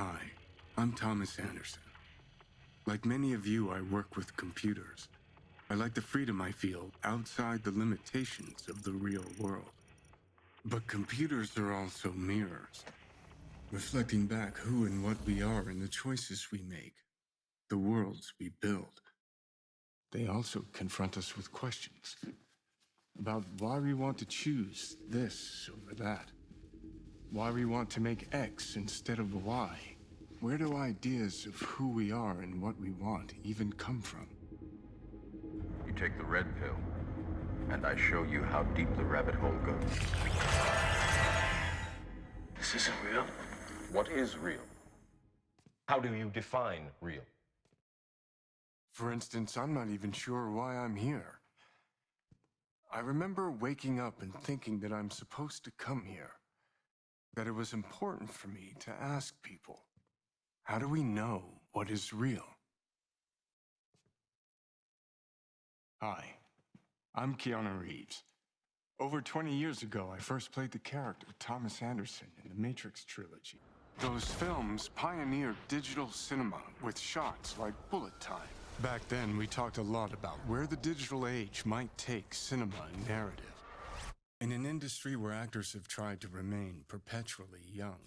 Hi, I'm Thomas Anderson. Like many of you, I work with computers. I like the freedom I feel outside the limitations of the real world. But computers are also mirrors, reflecting back who and what we are and the choices we make, the worlds we build. They also confront us with questions about why we want to choose this over that, why we want to make X instead of Y. Where do ideas of who we are and what we want even come from? You take the red pill, and I show you how deep the rabbit hole goes. This isn't real. What is real? How do you define real? For instance, I'm not even sure why I'm here. I remember waking up and thinking that I'm supposed to come here, that it was important for me to ask people, how do we know what is real? Hi, I'm Keanu Reeves. Over 20 years ago, I first played the character Thomas Anderson in the Matrix trilogy. Those films pioneered digital cinema with shots like bullet time. Back then, we talked a lot about where the digital age might take cinema and narrative. In an industry where actors have tried to remain perpetually young,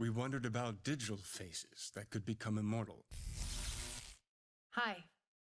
we wondered about digital faces that could become immortal. Hi,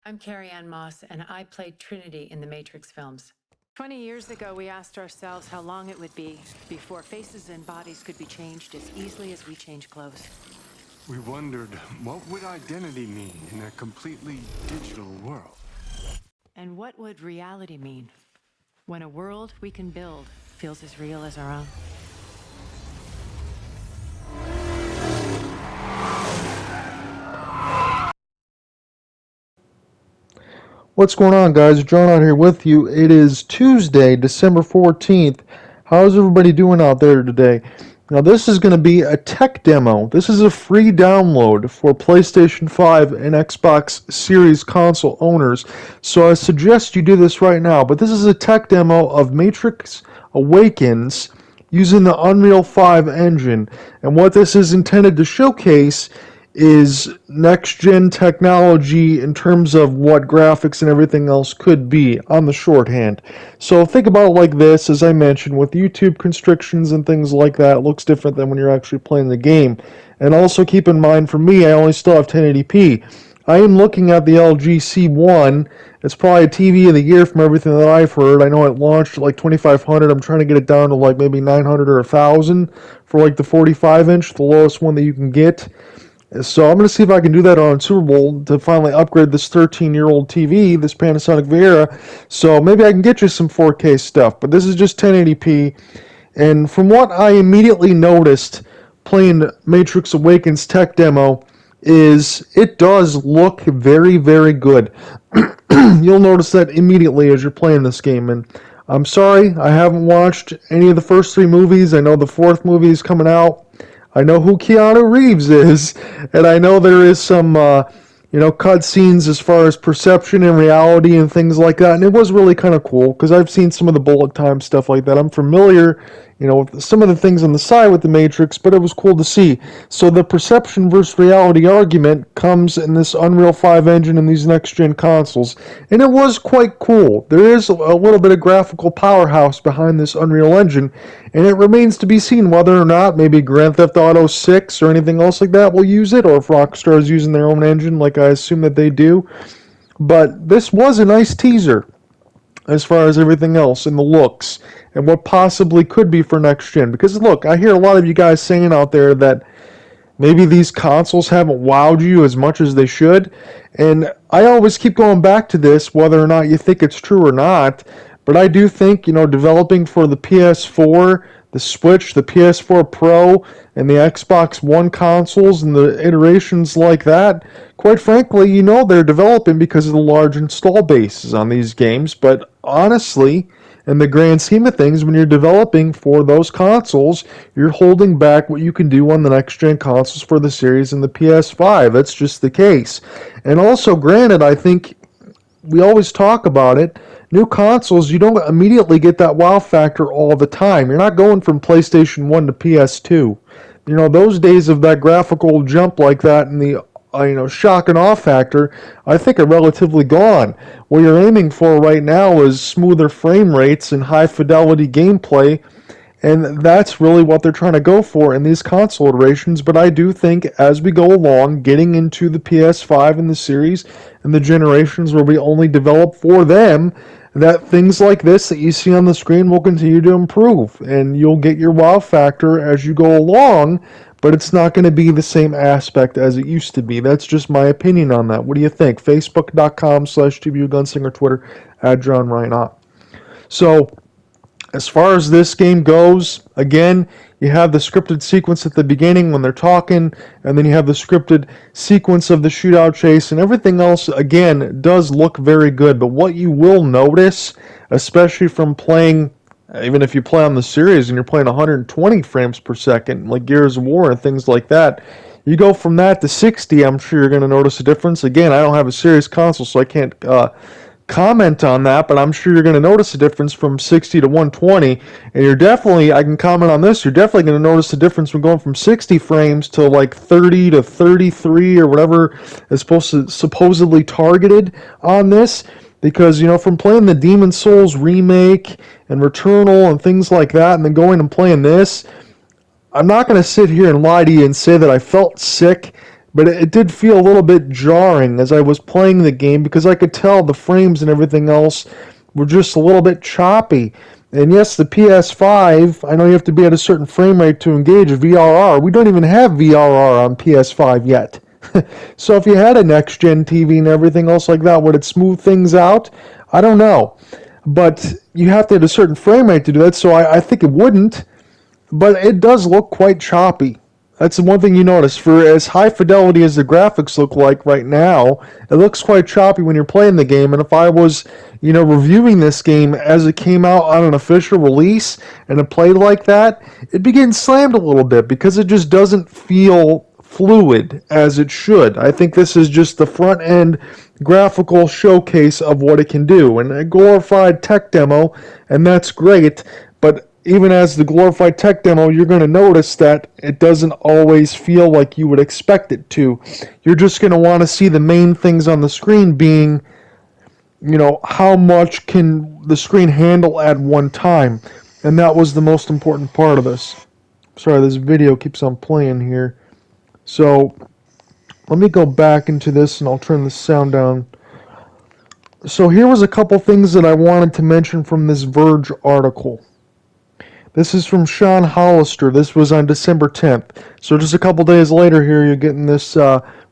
I'm Carrie-Anne Moss, and I played Trinity in the Matrix films. 20 years ago, we asked ourselves how long it would be before faces and bodies could be changed as easily as we change clothes. We wondered, what would identity mean in a completely digital world? And what would reality mean when a world we can build feels as real as our own? What's going on, guys? John out here with you. It is Tuesday, December 14th. How's everybody doing out there today? Now, this is going to be a tech demo. This is a free download for PlayStation 5 and Xbox Series console owners. So I suggest you do this right now. But this is a tech demo of Matrix Awakens using the Unreal 5 engine. And what this is intended to showcase is next-gen technology in terms of what graphics and everything else could be on the shorthand. So think about it like this, as I mentioned, with YouTube constrictions and things like that, it looks different than when you're actually playing the game. And also keep in mind, for me, I only still have 1080p. I am looking at the LG C1. It's probably a TV of the year from everything that I've heard. I know it launched at like 2500. I'm trying to get it down to like maybe 900 or 1000 for like the 45-inch, the lowest one that you can get. So I'm going to see if I can do that on Super Bowl to finally upgrade this 13-year-old TV, this Panasonic Viera. So maybe I can get you some 4K stuff, but this is just 1080p. And from what I immediately noticed playing Matrix Awakens tech demo is it does look very, very good. You'll notice that immediately as you're playing this game. And I'm sorry, I haven't watched any of the first 3 movies. I know the 4th movie is coming out. I know who Keanu Reeves is, and I know there is some, cutscenes as far as perception and reality and things like that, and it was really kind of cool, because I've seen some of the bullet time stuff like that. I'm familiar, with some of the things on the side with the Matrix, but it was cool to see. So the perception versus reality argument comes in this Unreal 5 engine and these next-gen consoles, and it was quite cool. There is a little bit of graphical powerhouse behind this Unreal engine, and it remains to be seen whether or not maybe Grand Theft Auto 6 or anything else like that will use it, or if Rockstar is using their own engine like I assume that they do. But this was a nice teaser as far as everything else in the looks and what possibly could be for next gen. Because look, I hear a lot of you guys saying out there that maybe these consoles haven't wowed you as much as they should. And I always keep going back to this, whether or not you think it's true or not. But I do think, developing for the PS4, the Switch, the PS4 Pro, and the Xbox One consoles and the iterations like that, quite frankly, they're developing because of the large install bases on these games. But honestly, in the grand scheme of things, when you're developing for those consoles, you're holding back what you can do on the next-gen consoles for the series and the PS5. That's just the case. And also, granted, I think we always talk about it, new consoles, you don't immediately get that wow factor all the time. You're not going from PlayStation 1 to PS2. those days of that graphical jump like that and the shock and awe factor, I think are relatively gone. What you're aiming for right now is smoother frame rates and high fidelity gameplay, and that's really what they're trying to go for in these console iterations. But I do think as we go along, getting into the PS5 and the series and the generations where we only develop for them, that things like this that you see on the screen will continue to improve, and you'll get your wow factor as you go along, but it's not going to be the same aspect as it used to be. That's just my opinion on that. What do you think? Facebook.com/TBUGunslinger, Twitter @JohnRyanOtt. So, as far as this game goes, again, you have the scripted sequence at the beginning when they're talking, and then you have the scripted sequence of the shootout chase, and everything else, again, does look very good. But what you will notice, especially from playing, even if you play on the series and you're playing 120 frames per second, like Gears of War and things like that, you go from that to 60, I'm sure you're going to notice a difference. Again, I don't have a series console, so I can't comment on that, but I'm sure you're going to notice a difference from 60 to 120, and you're definitely, I can comment on this, you're definitely going to notice a difference from going from 60 frames to like 30 to 33 or whatever is supposedly targeted on this, because, from playing the Demon's Souls remake and Returnal and things like that, and then going and playing this, I'm not going to sit here and lie to you and say that I felt sick, but it did feel a little bit jarring as I was playing the game, because I could tell the frames and everything else were just a little bit choppy. And yes, the PS5, I know you have to be at a certain frame rate to engage VRR. We don't even have VRR on PS5 yet. So if you had a next-gen TV and everything else like that, would it smooth things out? I don't know. But you have to have a certain frame rate to do that, so I think it wouldn't. But it does look quite choppy. That's the one thing you notice. For as high fidelity as the graphics look like right now, it looks quite choppy when you're playing the game. And if I was, reviewing this game as it came out on an official release and it played like that, it'd be getting slammed a little bit because it just doesn't feel fluid as it should. I think this is just the front end graphical showcase of what it can do, and a glorified tech demo, and that's great, but even as the glorified tech demo, you're going to notice that it doesn't always feel like you would expect it to. You're just going to want to see the main things on the screen being, how much can the screen handle at one time. And that was the most important part of this. Sorry, this video keeps on playing here. So, let me go back into this and I'll turn the sound down. So here was a couple things that I wanted to mention from this Verge article. This is from Sean Hollister. This was on December 10th. So just a couple days later here, you're getting this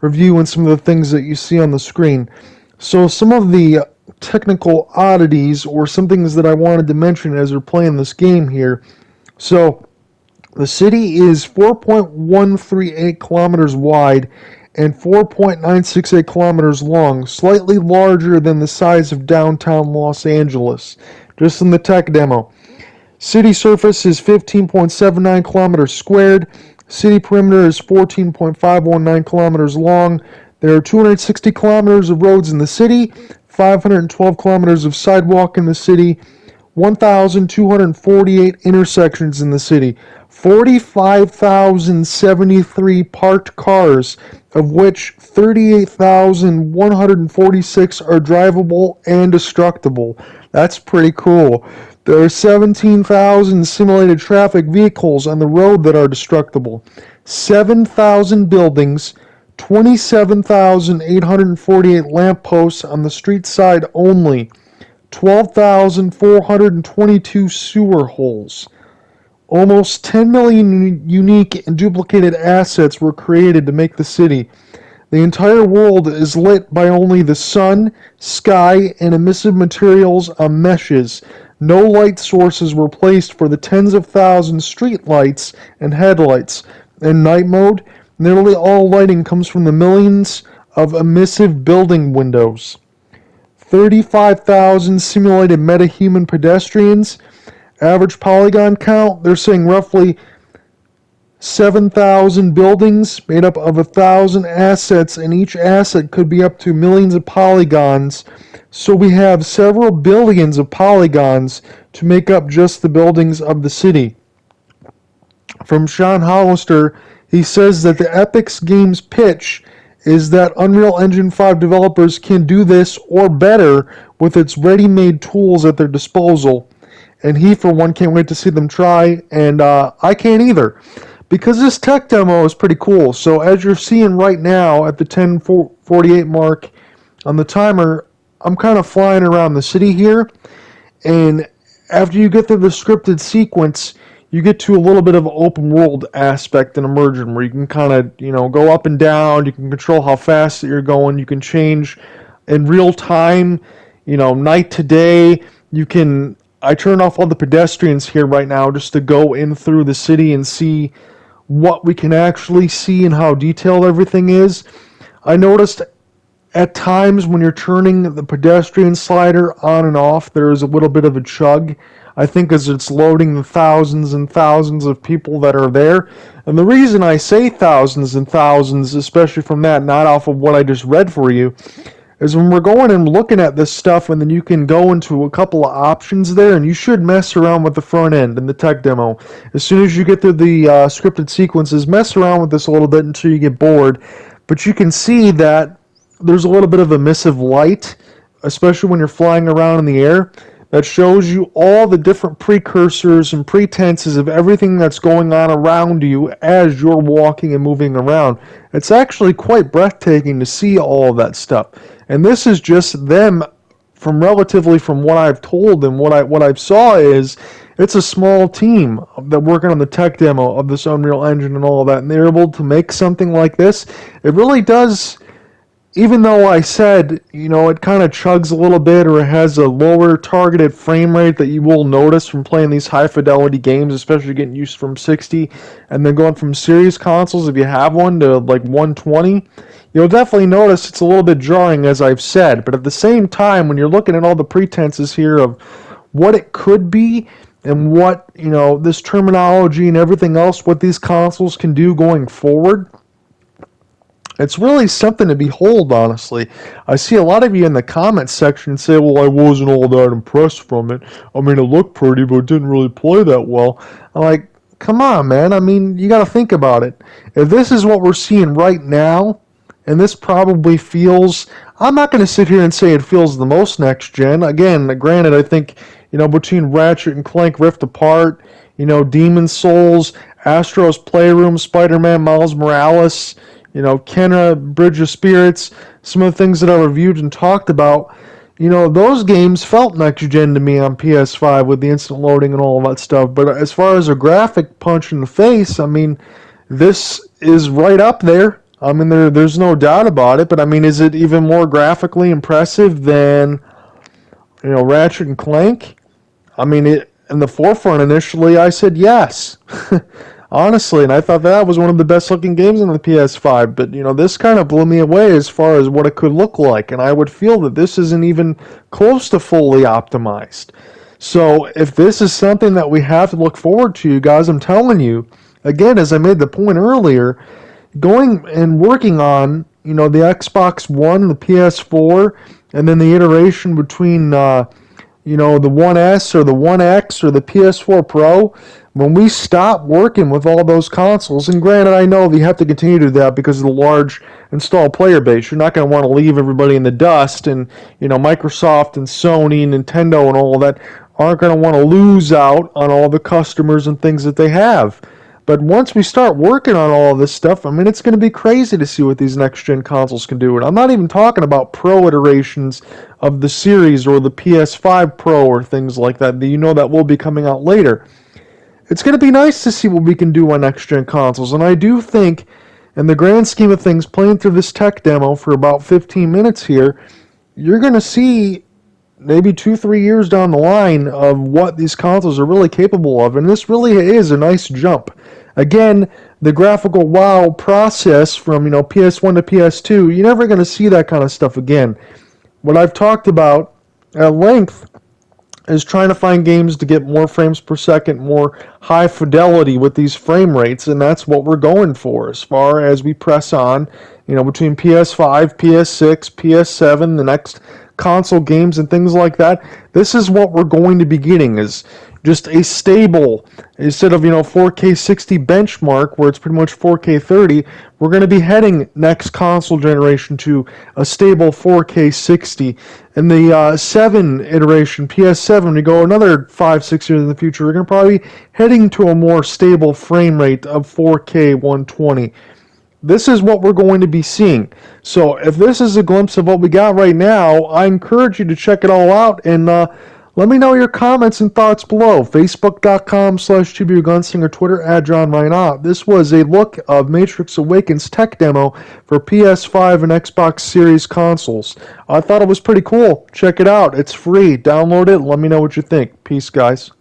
review and some of the things that you see on the screen. So some of the technical oddities or some things that I wanted to mention as we're playing this game here. So the city is 4.138 kilometers wide and 4.968 kilometers long, slightly larger than the size of downtown Los Angeles, just in the tech demo. City surface is 15.79 kilometers squared. City perimeter is 14.519 kilometers long. There are 260 kilometers of roads in the city, 512 kilometers of sidewalk in the city, 1,248 intersections in the city, 45,073 parked cars, of which 38,146 are drivable and destructible. That's pretty cool. There are 17,000 simulated traffic vehicles on the road that are destructible, 7,000 buildings, 27,848 lampposts on the street side only, 12,422 sewer holes. Almost 10 million unique and duplicated assets were created to make the city. The entire world is lit by only the sun, sky, and emissive materials on meshes. No light sources were placed for the tens of thousands street lights and headlights. In night mode, nearly all lighting comes from the millions of emissive building windows. 35,000 simulated metahuman pedestrians. Average polygon count, they're saying roughly 7,000 buildings made up of 1,000 assets, and each asset could be up to millions of polygons. So we have several billions of polygons to make up just the buildings of the city. from Sean Hollister. He says that the Epic Games pitch is that Unreal Engine 5 developers can do this or better with its ready-made tools at their disposal. And he, for one, can't wait to see them try, and I can't either. Because this tech demo is pretty cool. So as you're seeing right now at the 10:48 mark on the timer, I'm kind of flying around the city here. And after you get through the scripted sequence, you get to a little bit of open world aspect in Immersion where you can kind of, go up and down, you can control how fast that you're going, you can change in real time, night to day. I turn off all the pedestrians here right now just to go in through the city and see what we can actually see and how detailed everything is. I noticed at times when you're turning the pedestrian slider on and off, there is a little bit of a chug. I think as it's loading the thousands and thousands of people that are there. And the reason I say thousands and thousands, especially from that, not off of what I just read for you, is when we're going and looking at this stuff, and then you can go into a couple of options there, and you should mess around with the front end in the tech demo. As soon as you get through the scripted sequences, mess around with this a little bit until you get bored. But you can see that there's a little bit of emissive light, especially when you're flying around in the air, that shows you all the different precursors and pretenses of everything that's going on around you as you're walking and moving around. It's actually quite breathtaking to see all of that stuff. And this is just them from what I've told and what I've saw is it's a small team that working on the tech demo of this Unreal Engine and all of that, and they're able to make something like this. It really does. Even though I said, it kind of chugs a little bit or it has a lower targeted frame rate that you will notice from playing these high fidelity games, especially getting used from 60 and then going from series consoles, if you have one, to like 120, you'll definitely notice it's a little bit jarring, as I've said. But at the same time, when you're looking at all the pretenses here of what it could be and what, this terminology and everything else, what these consoles can do going forward, it's really something to behold, honestly. I see a lot of you in the comments section say, well, I wasn't all that impressed from it. I mean, it looked pretty, but it didn't really play that well. I'm like, come on, man. I mean, you got to think about it. If this is what we're seeing right now, and this probably feels, I'm not going to sit here and say it feels the most next gen. Again, granted, I think, between Ratchet and Clank Rift Apart, Demon's Souls, Astro's Playroom, Spider-Man, Miles Morales, Kenna, Bridge of Spirits, some of the things that I reviewed and talked about, those games felt next-gen to me on PS5 with the instant loading and all of that stuff. But as far as a graphic punch in the face, I mean, this is right up there. I mean, there's no doubt about it. But, I mean, is it even more graphically impressive than, Ratchet and Clank? I mean, in the forefront initially, I said yes. Honestly, and I thought that was one of the best looking games on the PS5, but this kind of blew me away as far as what it could look like, and I would feel that this isn't even close to fully optimized. So if this is something that we have to look forward to, you guys, I'm telling you, again, as I made the point earlier, going and working on, the Xbox One, the PS4, and then the iteration between, the One S or the One X or the PS4 Pro, when we stop working with all those consoles, and granted, I know that you have to continue to do that because of the large installed player base. You're not going to want to leave everybody in the dust, and Microsoft and Sony and Nintendo and all of that aren't going to want to lose out on all the customers and things that they have. But once we start working on all of this stuff, I mean, it's going to be crazy to see what these next-gen consoles can do. And I'm not even talking about pro iterations of the series or the PS5 Pro or things like that that will be coming out later. It's going to be nice to see what we can do on next-gen consoles, and I do think, in the grand scheme of things, playing through this tech demo for about 15 minutes here, you're going to see maybe 2-3 years down the line of what these consoles are really capable of, and this really is a nice jump. Again, the graphical wow process from PS1 to PS2, you're never going to see that kind of stuff again. What I've talked about at length is trying to find games to get more frames per second, more high fidelity with these frame rates, and that's what we're going for as far as we press on, between PS5, PS6, PS7, the next console games and things like that. This is what we're going to be getting, is just a stable, instead of 4K 60 benchmark where it's pretty much 4K 30, we're going to be heading next console generation to a stable 4K 60. And the 7 iteration, PS7, we go another 5-6 years in the future, we're going to probably be heading to a more stable frame rate of 4K 120. This is what we're going to be seeing. So if this is a glimpse of what we got right now, I encourage you to check it all out, and let me know your comments and thoughts below. Facebook.com/TubuGunslinger, Twitter @JohnReinott. This was a look of Matrix Awakens tech demo for PS5 and Xbox Series consoles. I thought it was pretty cool. Check it out. It's free. Download it. Let me know what you think. Peace, guys.